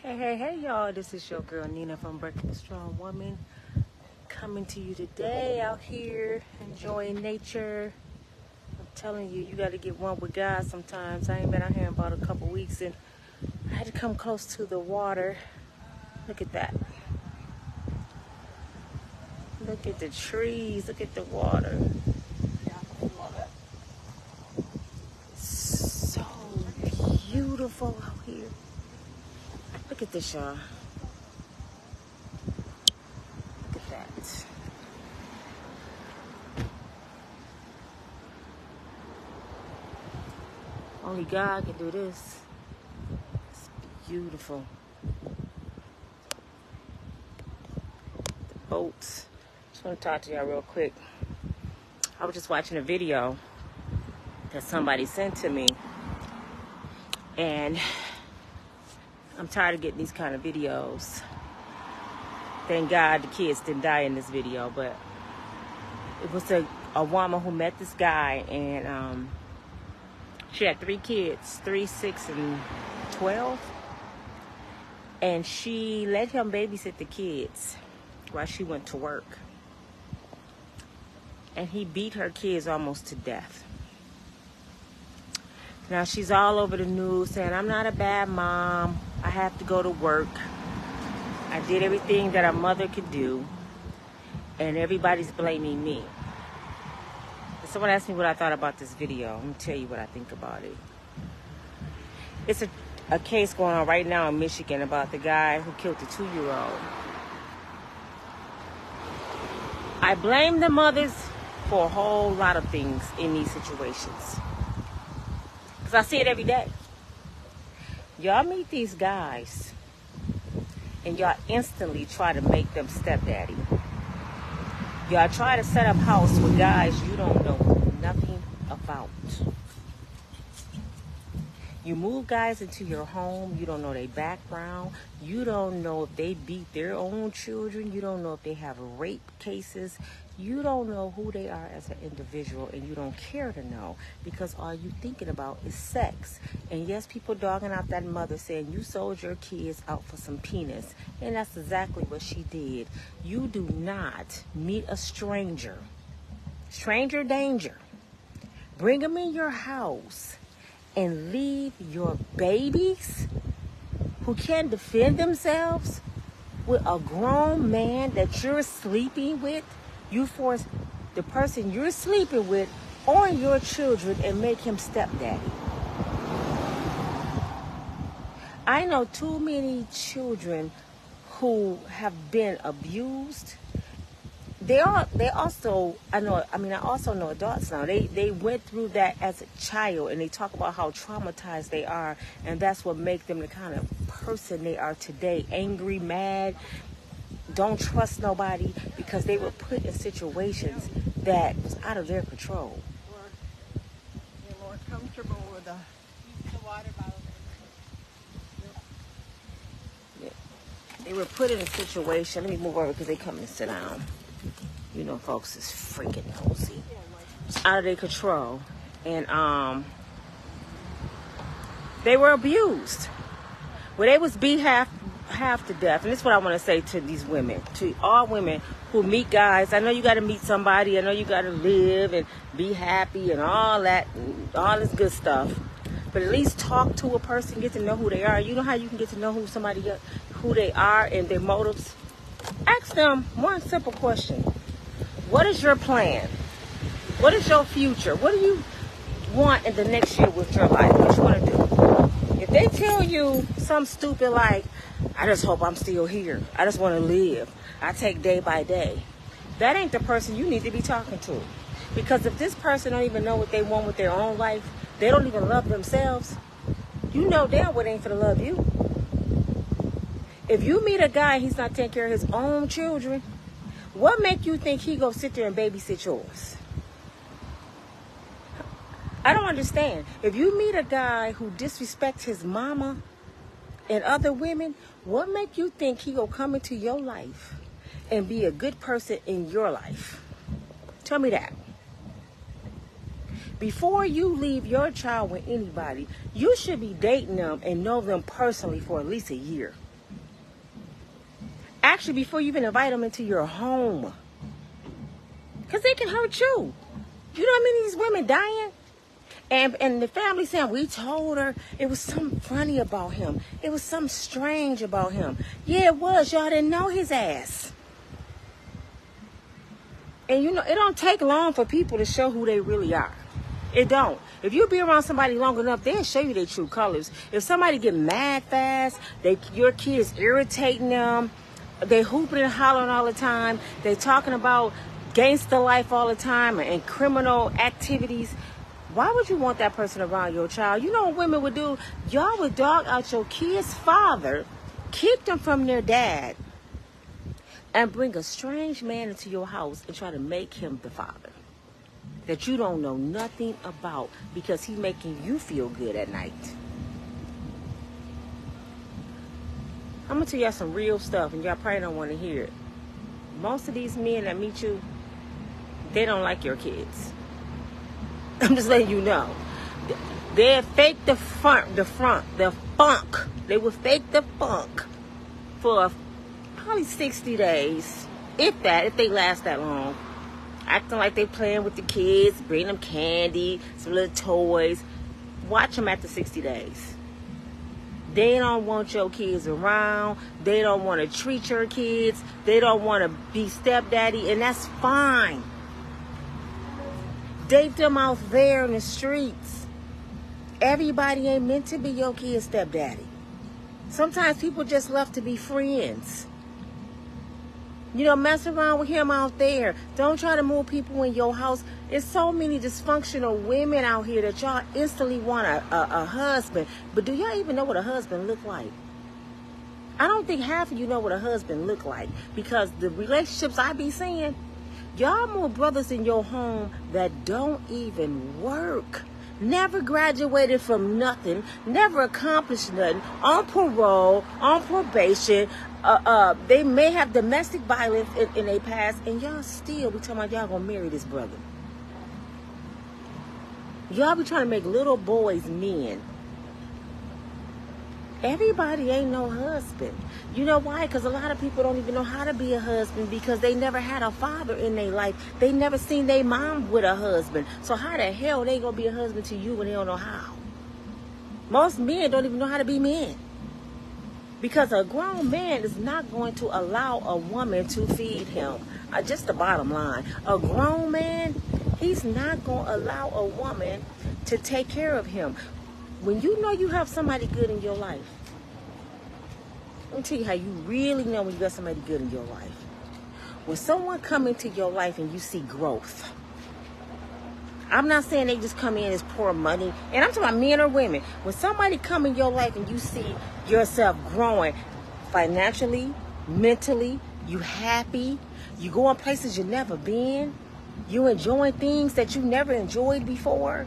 Hey, y'all. This is your girl, Nina from Unbreakable Strong Woman. Coming to you today out here, enjoying nature. I'm telling you, you got to get one with God sometimes. I ain't been out here in about a couple weeks, and I had to come close to the water. Look at that. Look at the trees. Look at the water. It's so beautiful out here. Look at this, y'all. Look at that. Only God can do this. It's beautiful. The boats. Just want to talk to y'all real quick. I was just watching a video that somebody sent to me, and I'm tired of getting these kind of videos. Thank God the kids didn't die in this video, but it was a woman who met this guy, and she had 3 kids, 3, 6, and 12, and she let him babysit the kids while she went to work, and he beat her kids almost to death. Now she's all over the news saying, I'm not a bad mom, I have to go to work, I did everything that a mother could do, and everybody's blaming me. And someone asked me what I thought about this video. Let me tell you what I think about it. It's a case going on right now in Michigan about the guy who killed the 2-year-old. I blame the mothers for a whole lot of things in these situations, because I see it every day. Y'all meet these guys and y'all instantly try to make them stepdaddy. Y'all try to set up house with guys you don't know nothing about. You move guys into your home, you don't know their background, you don't know if they beat their own children, you don't know if they have rape cases, you don't know who they are as an individual, and you don't care to know, because all you thinking about is sex. And yes, people dogging out that mother saying you sold your kids out for some penis, and that's exactly what she did. You do not meet a stranger danger, bring them in your house, and leave your babies who can't defend themselves with a grown man that you're sleeping with. You force the person you're sleeping with on your children and make him stepdaddy. I know too many children who have been abused. I also know adults now. They went through that as a child, and they talk about how traumatized they are, and that's what makes them the kind of person they are today. Angry, mad, don't trust nobody, because they were put in situations that was out of their control. You're more comfortable with the water bottle. Yeah. They were put in a situation. Let me move over because they come and sit down. You know, folks is freaking nosy. It's out of their control. And they were abused. Well, they was beat half to death. And this is what I want to say to these women, to all women who meet guys. I know you got to meet somebody. I know you got to live and be happy and all that, and all this good stuff. But at least talk to a person, get to know who they are. You know how you can get to know who they are and their motives? Ask them one simple question. What is your plan? What is your future? What do you want in the next year with your life? What you want to do? If they tell you something stupid like, I just hope I'm still here, I just want to live, I take day by day, that ain't the person you need to be talking to. Because if this person don't even know what they want with their own life, they don't even love themselves, you know damn well they ain't finna love you. If you meet a guy, he's not taking care of his own children, what make you think he gonna sit there and babysit yours? I don't understand. If you meet a guy who disrespects his mama and other women, what make you think he gonna come into your life and be a good person in your life? Tell me that. Before you leave your child with anybody, you should be dating them and know them personally for at least a year. Actually, before you even invite them into your home. Because they can hurt you. You know how many of these women dying? And the family saying, we told her it was something funny about him. It was something strange about him. Yeah, it was. Y'all didn't know his ass. And you know, it don't take long for people to show who they really are. It don't. If you be around somebody long enough, they'll show you their true colors. If somebody get mad fast, your kid is irritating them, they hooping and hollering all the time, they talking about gangster life all the time and criminal activities, why would you want that person around your child? You know what women would do? Y'all would dog out your kid's father, kick them from their dad, and bring a strange man into your house and try to make him the father that you don't know nothing about because he's making you feel good at night. I'm going to tell y'all some real stuff, and y'all probably don't want to hear it. Most of these men that meet you, they don't like your kids. I'm just letting you know. They fake the funk. They will fake the funk for probably 60 days, if they last that long. Acting like they playing with the kids, bring them candy, some little toys. Watch them after 60 days. They don't want your kids around. They don't want to treat your kids. They don't want to be stepdaddy, and that's fine. Date them out there in the streets. Everybody ain't meant to be your kid's stepdaddy. Sometimes people just love to be friends. You know, mess around with him out there. Don't try to move people in your house. There's so many dysfunctional women out here that y'all instantly want a husband. But do y'all even know what a husband look like? I don't think half of you know what a husband look like. Because the relationships I be seeing, y'all more brothers in your home that don't even work. Never graduated from nothing. Never accomplished nothing. On parole, on probation. They may have domestic violence in their past, and y'all still be talking about y'all gonna marry this brother. Y'all be trying to make little boys men. Everybody ain't no husband. You know why? Because a lot of people don't even know how to be a husband because they never had a father in their life. They never seen their mom with a husband. So how the hell they gonna be a husband to you when they don't know how? Most men don't even know how to be men. Because a grown man is not going to allow a woman to feed him. Just the bottom line. A grown man, he's not going to allow a woman to take care of him. When you know you have somebody good in your life, let me tell you how you really know when you got somebody good in your life. When someone come into your life and you see growth. I'm not saying they just come in as pour money. And I'm talking about men or women. When somebody come in your life and you see yourself growing financially, mentally, you happy, you going places you never been, you enjoying things that you never enjoyed before.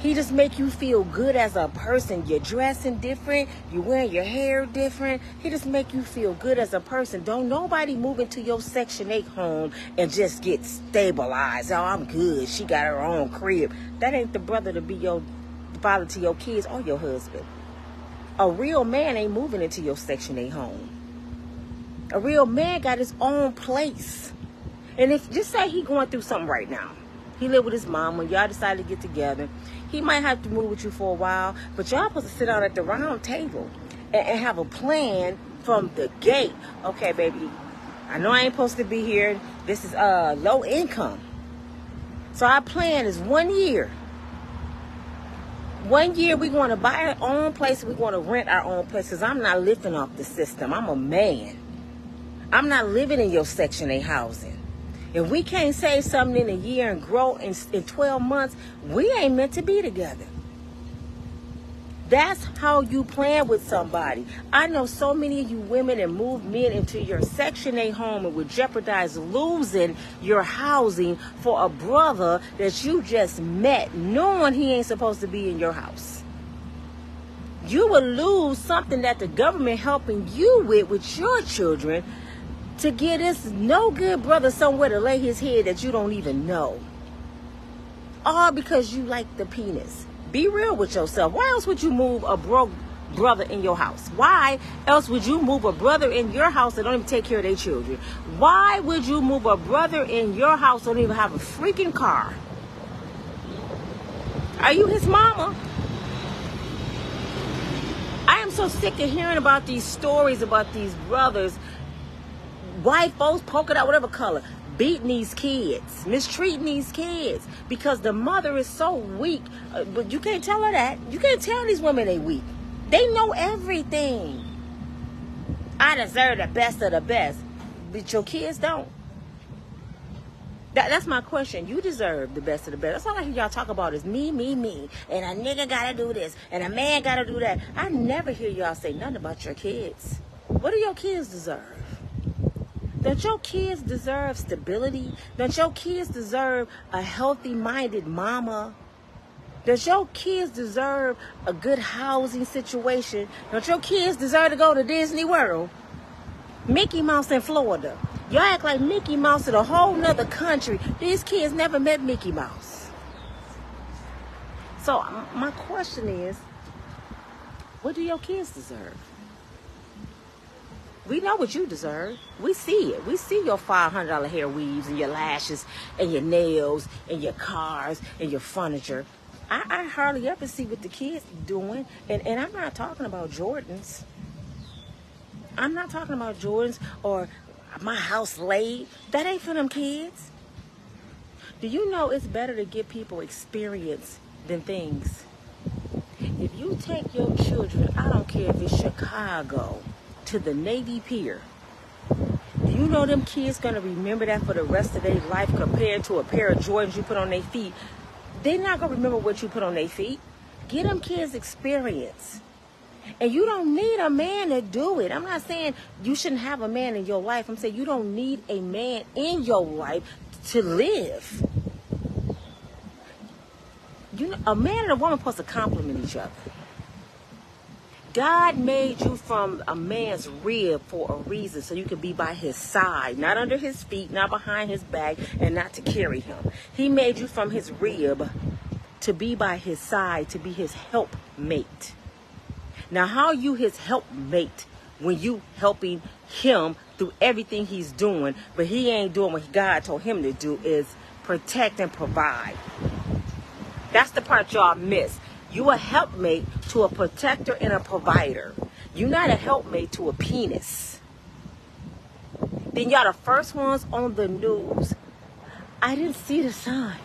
He just make you feel good as a person. You're dressing different. You're wearing your hair different. He just make you feel good as a person. Don't nobody move into your Section 8 home and just get stabilized. Oh, I'm good. She got her own crib. That ain't the brother to be your father to your kids or your husband. A real man ain't moving into your Section 8 home. A real man got his own place. And if just say he going through something right now. He lived with his mom. When y'all decided to get together, he might have to move with you for a while, but y'all supposed to sit down at the round table and have a plan from the gate. Okay, baby, I know I ain't supposed to be here. This is low income. So our plan is 1 year. 1 year we're going to buy our own place. We're going to rent our own place because I'm not living off the system. I'm a man. I'm not living in your Section 8 housing. If we can't save something in a year and grow in 12 months, we ain't meant to be together. That's how you plan with somebody. I know so many of you women that move men into your Section 8 home and would jeopardize losing your housing for a brother that you just met, knowing he ain't supposed to be in your house. You will lose something that the government helping you with your children to get this no good brother somewhere to lay his head that you don't even know. All because you like the penis. Be real with yourself. Why else would you move a broke brother in your house? Why else would you move a brother in your house that don't even take care of their children? Why would you move a brother in your house that don't even have a freaking car? Are you his mama? I am so sick of hearing about these stories about these brothers, white folks, polka dot, whatever color, beating these kids, mistreating these kids because the mother is so weak. But you can't tell her that. You can't tell these women they weak. They know everything. I deserve the best of the best, but your kids don't. That's my question. You deserve the best of the best. That's all I hear y'all talk about is me, me, me. And a nigga gotta do this. And a man gotta do that. I never hear y'all say nothing about your kids. What do your kids deserve? Don't your kids deserve stability? Don't your kids deserve a healthy-minded mama? Does your kids deserve a good housing situation? Don't your kids deserve to go to Disney World? Mickey Mouse in Florida. Y'all act like Mickey Mouse in a whole nother country. These kids never met Mickey Mouse. So my question is, what do your kids deserve? We know what you deserve. We see it. We see your $500 hair weaves and your lashes and your nails and your cars and your furniture. I hardly ever see what the kids doing. And I'm not talking about Jordans. I'm not talking about Jordans or my house laid. That ain't for them kids. Do you know it's better to give people experience than things? If you take your children, I don't care if it's Chicago, to the Navy Pier, do you know them kids gonna remember that for the rest of their life compared to a pair of Jordans you put on their feet? They're not gonna remember what you put on their feet. Get them kids experience. And you don't need a man to do it. I'm not saying you shouldn't have a man in your life. I'm saying you don't need a man in your life to live. You know, a man and a woman are supposed to complement each other. God made you from a man's rib for a reason, so you can be by his side, not under his feet, not behind his back, and not to carry him. He made you from his rib to be by his side, to be his helpmate. Now, how are you his helpmate when you helping him through everything he's doing, but he ain't doing what God told him to do, is protect and provide? That's the part y'all miss. You a helpmate to a protector and a provider. You're not a helpmate to a penis. Then y'all the first ones on the news. I didn't see the signs.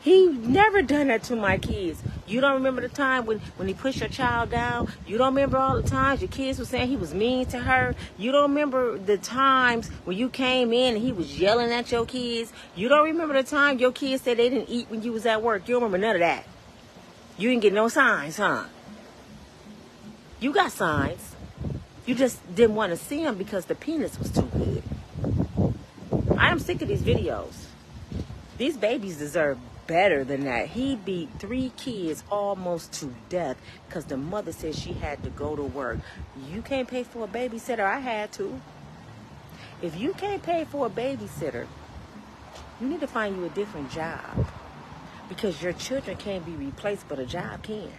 He never done that to my kids. You don't remember the time when he pushed your child down? You don't remember all the times your kids were saying he was mean to her? You don't remember the times when you came in and he was yelling at your kids? You don't remember the time your kids said they didn't eat when you was at work? You don't remember none of that. You didn't get no signs, huh? You got signs. You just didn't want to see them because the penis was too good. I am sick of these videos. These babies deserve better than that. He beat 3 kids almost to death because the mother said she had to go to work. You can't pay for a babysitter. I had to. If you can't pay for a babysitter, you need to find you a different job, because your children can't be replaced, but a job can.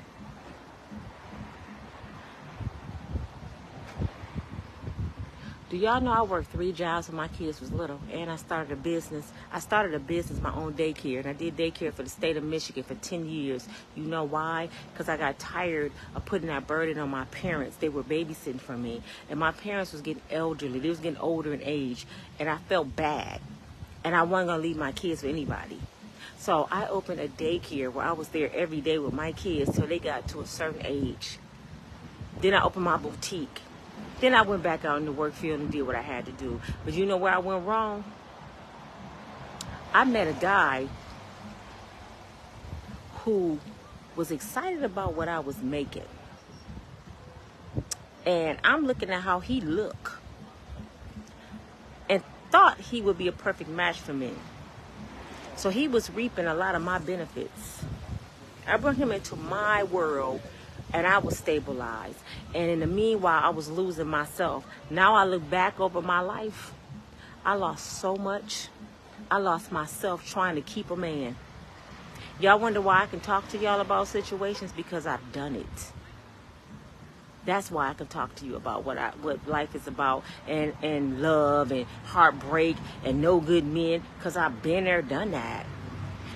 Do y'all know I worked 3 jobs when my kids was little, and I started a business. My own daycare, and I did daycare for the state of Michigan for 10 years. You know why? Because I got tired of putting that burden on my parents. They were babysitting for me, and my parents was getting elderly. They was getting older in age, and I felt bad, and I wasn't going to leave my kids with anybody. So I opened a daycare where I was there every day with my kids till they got to a certain age. Then I opened my boutique. Then I went back out in the work field and did what I had to do. But you know where I went wrong? I met a guy who was excited about what I was making. And I'm looking at how he looked and thought he would be a perfect match for me. So he was reaping a lot of my benefits. I brought him into my world, and I was stabilized. And in the meanwhile, I was losing myself. Now I look back over my life, I lost so much. I lost myself trying to keep a man. Y'all wonder why I can talk to y'all about situations? Because I've done it. That's why I can talk to you about what life is about, and love and heartbreak and no good men, because I've been there, done that.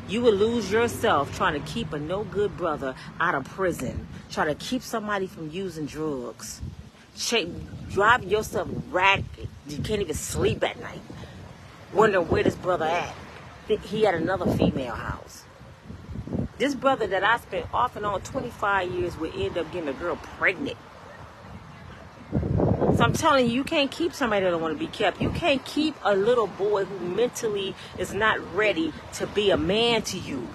You will lose yourself trying to keep a no good brother out of prison, try to keep somebody from using drugs, driving yourself ragged. You can't even sleep at night, wondering where this brother at. He had another female house. This brother that I spent off and on 25 years would end up getting a girl pregnant. So I'm telling you, you can't keep somebody that don't want to be kept. You can't keep a little boy who mentally is not ready to be a man to you.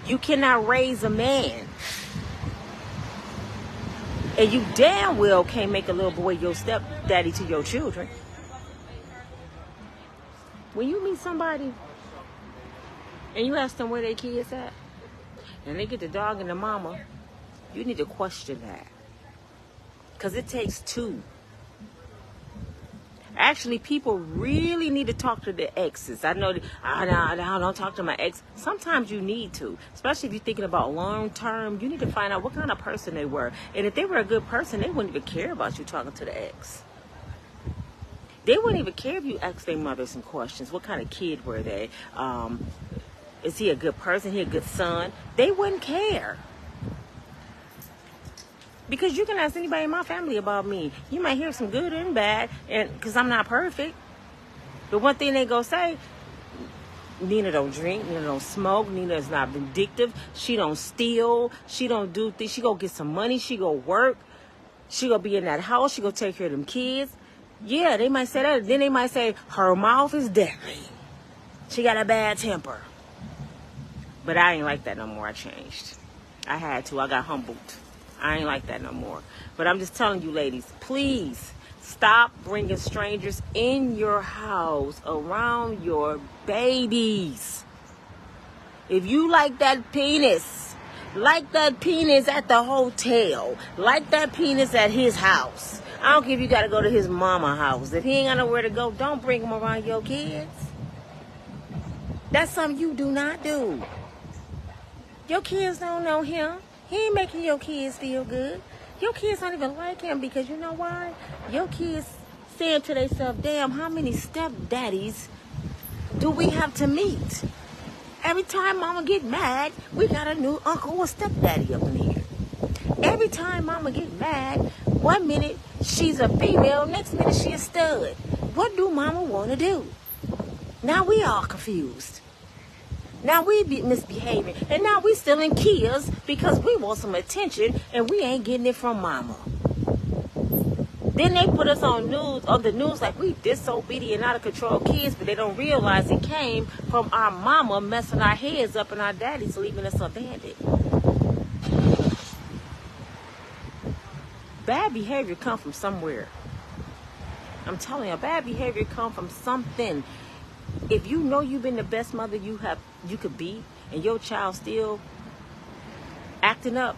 You cannot raise a man. And you damn well can't make a little boy your stepdaddy to your children. When you meet somebody and you ask them where their kids at, and they get the dog and the mama, you need to question that. Because it takes two. Actually, people really need to talk to their exes. I know I don't talk to my ex. Sometimes you need to, especially if you're thinking about long term. You need to find out what kind of person they were. And if they were a good person, they wouldn't even care about you talking to the ex. They wouldn't even care if you asked their mother some questions. What kind of kid were they? Is he a good person? He a good son? They wouldn't care. Because you can ask anybody in my family about me. You might hear some good and bad, and because I'm not perfect. The one thing they gonna say, Nina don't drink, Nina don't smoke, Nina is not vindictive, she don't steal, she don't do things, she go get some money, she go work, she gonna be in that house, she gonna take care of them kids. Yeah, they might say that. Then they might say, her mouth is deadly. She got a bad temper. But I ain't like that no more. I changed. I had to. I got humbled. I ain't like that no more. But I'm just telling you, ladies, please stop bringing strangers in your house around your babies. If you like that penis at the hotel, like that penis at his house. I don't care if you got to go to his mama's house. If he ain't got nowhere to go, don't bring him around your kids. That's something you do not do. Your kids don't know him. He ain't making your kids feel good. Your kids don't even like him because you know why? Your kids saying to themselves, damn, how many stepdaddies do we have to meet? Every time mama get mad, we got a new uncle or stepdaddy up in here. Every time mama get mad, 1 minute she's a female, next minute she a stud. What do mama want to do? Now we all confused. Now we be misbehaving. And now we still in Kias because we want some attention and we ain't getting it from mama. Then they put us on the news like we disobedient, out of control kids, but they don't realize it came from our mama messing our heads up and our daddies leaving us abandoned. Bad behavior come from somewhere. I'm telling you, bad behavior come from something. If you know you've been the best mother you could be, and your child still acting up,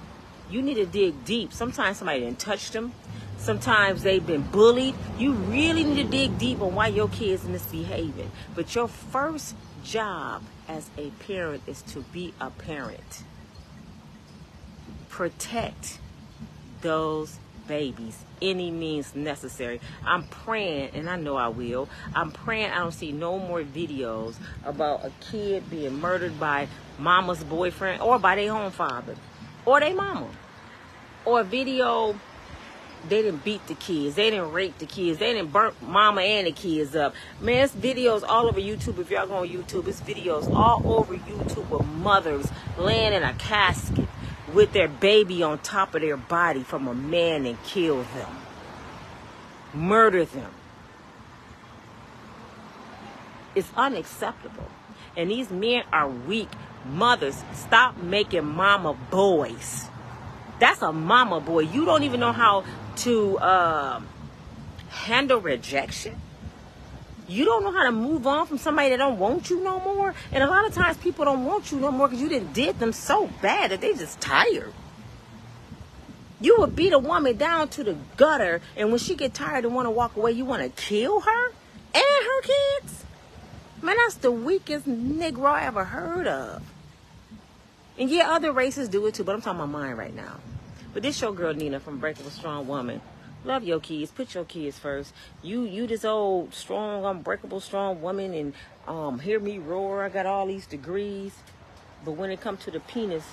you need to dig deep. Sometimes somebody didn't touch them. Sometimes they've been bullied. You really need to dig deep on why your kids misbehaving. But your first job as a parent is to be a parent. Protect those babies any means necessary. I'm praying, and I know I will, I'm praying I don't see no more videos about a kid being murdered by mama's boyfriend or by their own father or their mama, or a video they didn't beat the kids, they didn't rape the kids, they didn't burn mama and the kids up. Man, it's videos all over YouTube. If y'all go on YouTube, it's videos all over YouTube of mothers laying in a casket with their baby on top of their body from a man and kill them, murder them. It's unacceptable. And these men are weak. Mothers, stop making mama boys. That's a mama boy. You don't even know how to handle rejection. You don't know how to move on from somebody that don't want you no more. And a lot of times people don't want you no more because you did them so bad that they just tired. You would beat a woman down to the gutter, and when she get tired and want to walk away, you want to kill her and her kids? Man, that's the weakest Negro I ever heard of. And yeah, other races do it too, but I'm talking about mine right now. But this your girl Nina from Unbreakable Strong Woman. Love your kids. Put your kids first. You this old strong, unbreakable, strong woman, and hear me roar. I got all these degrees, but when it comes to the penis,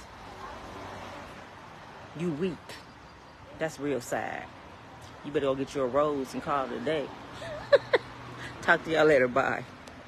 you weak. That's real sad. You better go get you a rose and call it a day. Talk to y'all later. Bye.